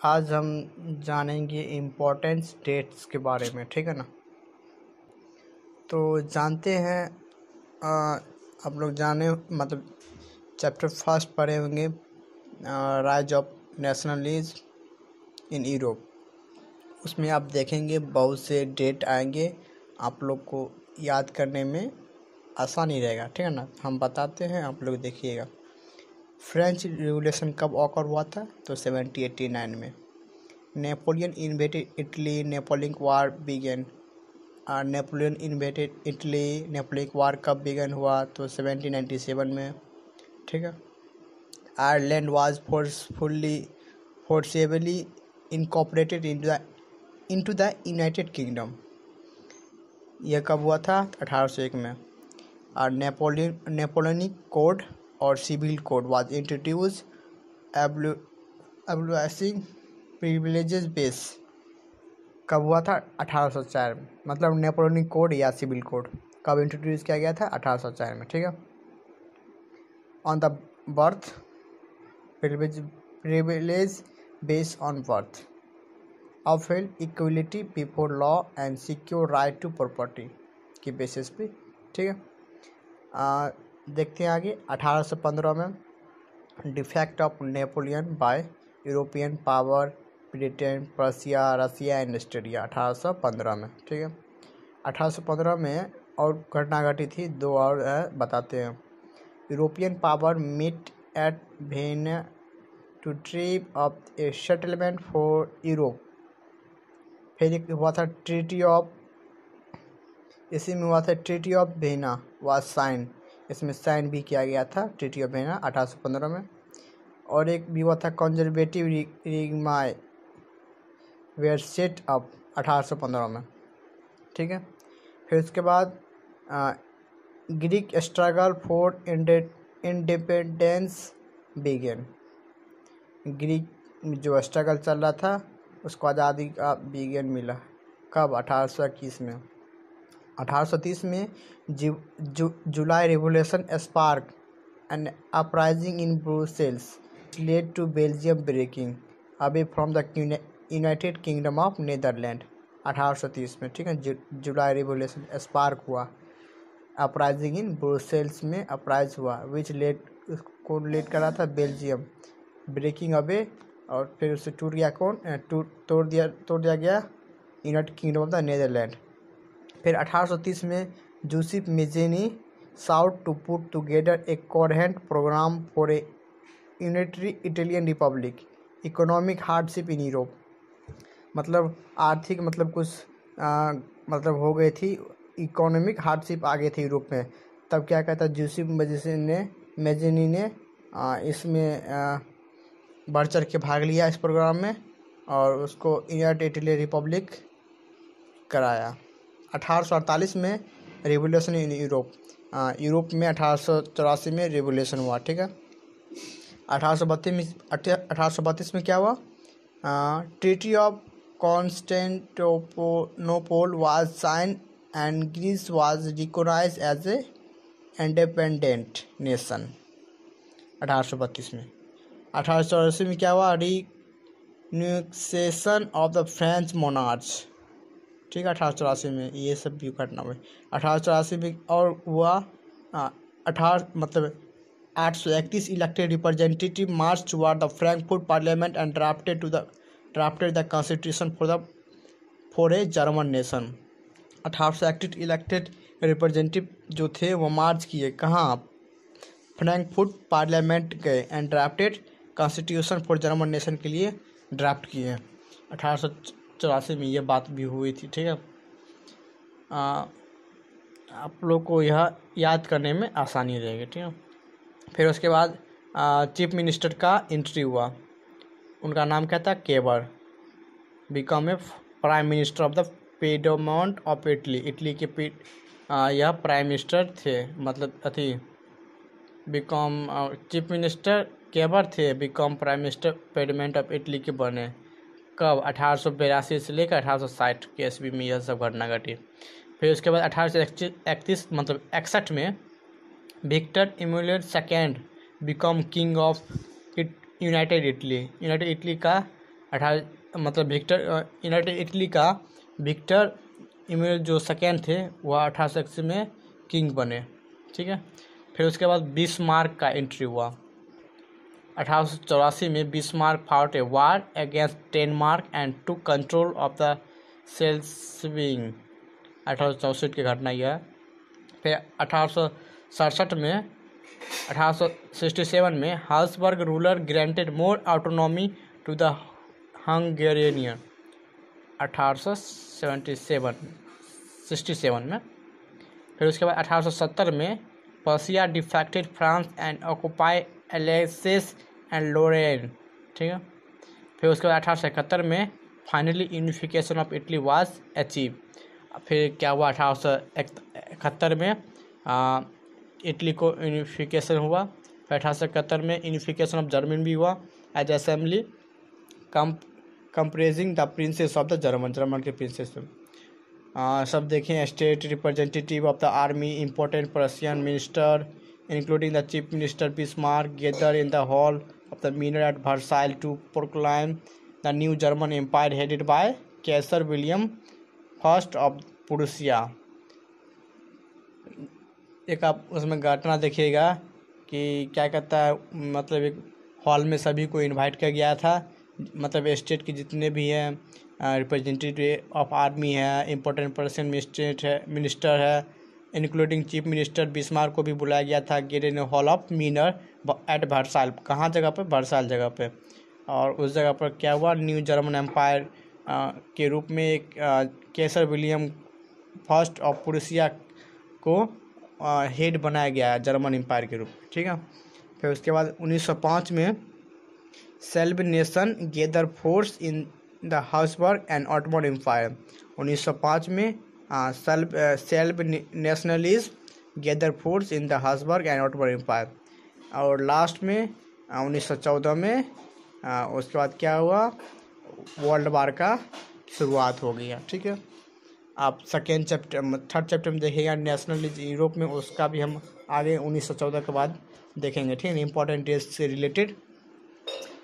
आज हम जानेंगे इम्पोर्टेंट डेट्स के बारे में, ठीक है ना। तो जानते हैं आप लोग जाने मतलब चैप्टर फर्स्ट पढ़े होंगे, rise of nationalism in Europe. उसमें आप देखेंगे बहुत से डेट आएंगे, आप लोग को याद करने में आसानी रहेगा, ठीक है ना। हम बताते हैं, आप लोग देखिएगा। फ्रेंच रिवॉल्यूशन कब ऑकर हुआ था? तो 1789 में। Napoleon invaded Italy, Napoleon war began. Napoleon invaded Italy, Napoleon war कब बिगन हुआ? तो 1797 में, ठीक है। Ireland was forcibly incorporated into the United Kingdom. यह कब हुआ था? 1801 में। और नेपोलियनिक कोड और civil code was introduce abolishing privileges base. कब हुआ था? 1804 में। मतलब नेपोलियनिक कोड या सिविल कोड कब इंट्रोड्यूस किया गया था? 1804 में, ठीक है। On the birth privilege based on birth upheld equality before law and secure right to property की बेसिस पे, ठीक है। देखते हैं आगे। 1815 में defect of Napoleon by European power, Britain, Persia, Russia and Australia. 1815 में, ठीक है। 1815 में और घटना घटी थी, दो और बताते हैं। European power meet at Vienna to dream up a settlement for Europe. फिर एक हुआ था ट्रीटी ऑफ, इसी में हुआ था treaty of Weinia was sign. इसमें साइन भी किया गया था ट्रीटी ऑफ वेनिया 1815 में। और एक भी हुआ था conservative regime were set up 1815 में, ठीक है। फिर उसके बाद Greek struggle for independence begin. Greek जो स्ट्रगल चल रहा था उसको आज़ादी का बिगेन मिला। कब? 1821 में। 1830 में July revolution spark an uprising in Brussels led to Belgium breaking away from the United Kingdom of Netherland. 1830 में, ठीक है। जुलाई रिवोल्यूशन स्पार्क हुआ, अपराइजिंग इन ब्रुसेल्स में अपराइज हुआ, विच लेड को लेड करा था बेल्जियम ब्रेकिंग अवे, और फिर उससे टूट गया कौन? तोड़ दिया गया United Kingdom of the Netherland. फिर 1830 में Joseph Mazzini sought to put together a coherent programme for a unitary Italian republic, economic hardship in Europe. मतलब आर्थिक मतलब कुछ मतलब हो गई थी, इकोनॉमिक हार्डशिप आ गई थी यूरोप में। तब क्या कहता है, जोसेफ मेज़ेनी ने इसमें बढ़ चढ़ के भाग लिया इस प्रोग्राम में और उसको यूनाइटेड इटली रिपब्लिक कराया। 1848 में रिवोल्यूशन इन यूरोप। यूरोप में 1884 में रिवोल्यूशन हुआ, ठीक है। 1832 में क्या हुआ? Treaty of Constantinople was sign and Greece was recognised as a independent nation. 1832 में। 1884 में क्या हुआ? Renunciation of the French monarch, ठीक है। 1884 में ये सब भी घटना हुई। 1884 में और हुआ 831 elected representative March toward the Frankfurt parliament and drafted the constitution for a German nation. 1831 elected representative जो थे वो मार्च किए कहाँ? फ्रैंकफर्ट पार्लियामेंट गए and drafted constitution for German nation के लिए ड्राफ्ट किए। 1884 में ये बात भी हुई थी, ठीक है। आप लोग को यह याद करने में आसानी रहेगी, ठीक है। फिर उसके बाद चीफ मिनिस्टर का एंट्री हुआ। उनका नाम क्या था? Cavour. Become a prime minister of the Piedmont of Italy. Italy के यह प्राइम मिनिस्टर थे, मतलब अथी बिकम चीफ मिनिस्टर केबर थे, become prime minister Piedmont of Italy के बने। कब? 1882 से लेकर 1860 के ईस्वी में यह सब घटना घटी। फिर उसके बाद 1831 मतलब 61 में Victor Emmanuel second become king of united Italy. United Italy का मतलब विक्टर यूनाइटेड इटली का विक्टर इमेल जो सेकेंड थे वह 1881 में किंग बने, ठीक है। फिर उसके बाद बिस्मार्क का एंट्री हुआ 1884 में। Bismarck fought a war against Denmark and to control of the Schleswig, 1864 की घटना यह है। फिर 1867 में 1867 में Habsburg ruler granted more autonomy to the Hungarian, 1867 में। फिर उसके बाद 1870 में Prussia defeated France and occupy Alsace and Lorraine, ठीक है। फिर उसके बाद 1871 में finally unification of Italy was achieve. फिर क्या हुआ 1871 में इटली को यूनिफिकेशन हुआ। फिर 1871 में यूनिफिकेशन ऑफ जर्मनी भी हुआ as assembly comprising the princes of the German के प्रिंसेस सब देखें। State representative of the army, important Prussian minister including the chief minister Bismarck gather in the hall of the mirror at Versailles to proclaim the new German empire headed by Kaiser William first of Prussia. एक आप उसमें घटना देखिएगा कि क्या कहता है, मतलब एक हॉल में सभी को इनवाइट किया गया था, मतलब स्टेट के जितने भी हैं रिप्रेजेंटेटिव ऑफ आर्मी है, इम्पोर्टेंट पर्सन मिनिस्टर है, इंक्लूडिंग चीफ मिनिस्टर बिस्मार्क को भी बुलाया गया था। Get in hall of mirror at Versailles, कहाँ जगह पे, वर्साइल जगह पे। और उस जगह पर क्या हुआ, न्यू जर्मन एम्पायर के रूप में एक कैसर विलियम फर्स्ट ऑफ प्रूसिया को हेड बनाया गया है जर्मन एम्पायर के रूप में, ठीक है। फिर उसके बाद 1905 में Serb nation gather force in the Habsburg and Ottoman empire. 1905 में Serb nationalism gather force in the Habsburg and Ottoman empire. और लास्ट में 1914 में उसके बाद क्या हुआ, वर्ल्ड वार का शुरुआत हो गया, ठीक है। आप थर्ड चैप्टर में देखिएगा नेशनलिज यूरोप में, उसका भी हम आगे 1914 के बाद देखेंगे, ठीक है। इंपॉर्टेंट डेट्स से रिलेटेड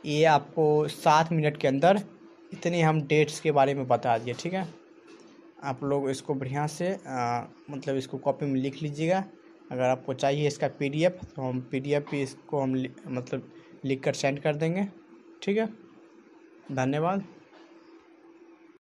ये आपको 7 मिनट के अंदर इतने हम डेट्स के बारे में बता दिए, ठीक है। आप लोग इसको बढ़िया से मतलब इसको कॉपी में लिख लीजिएगा। अगर आपको चाहिए इसका PDF तो हम PDF भी इसको हम मतलब लिख कर सेंड कर देंगे, ठीक है। धन्यवाद।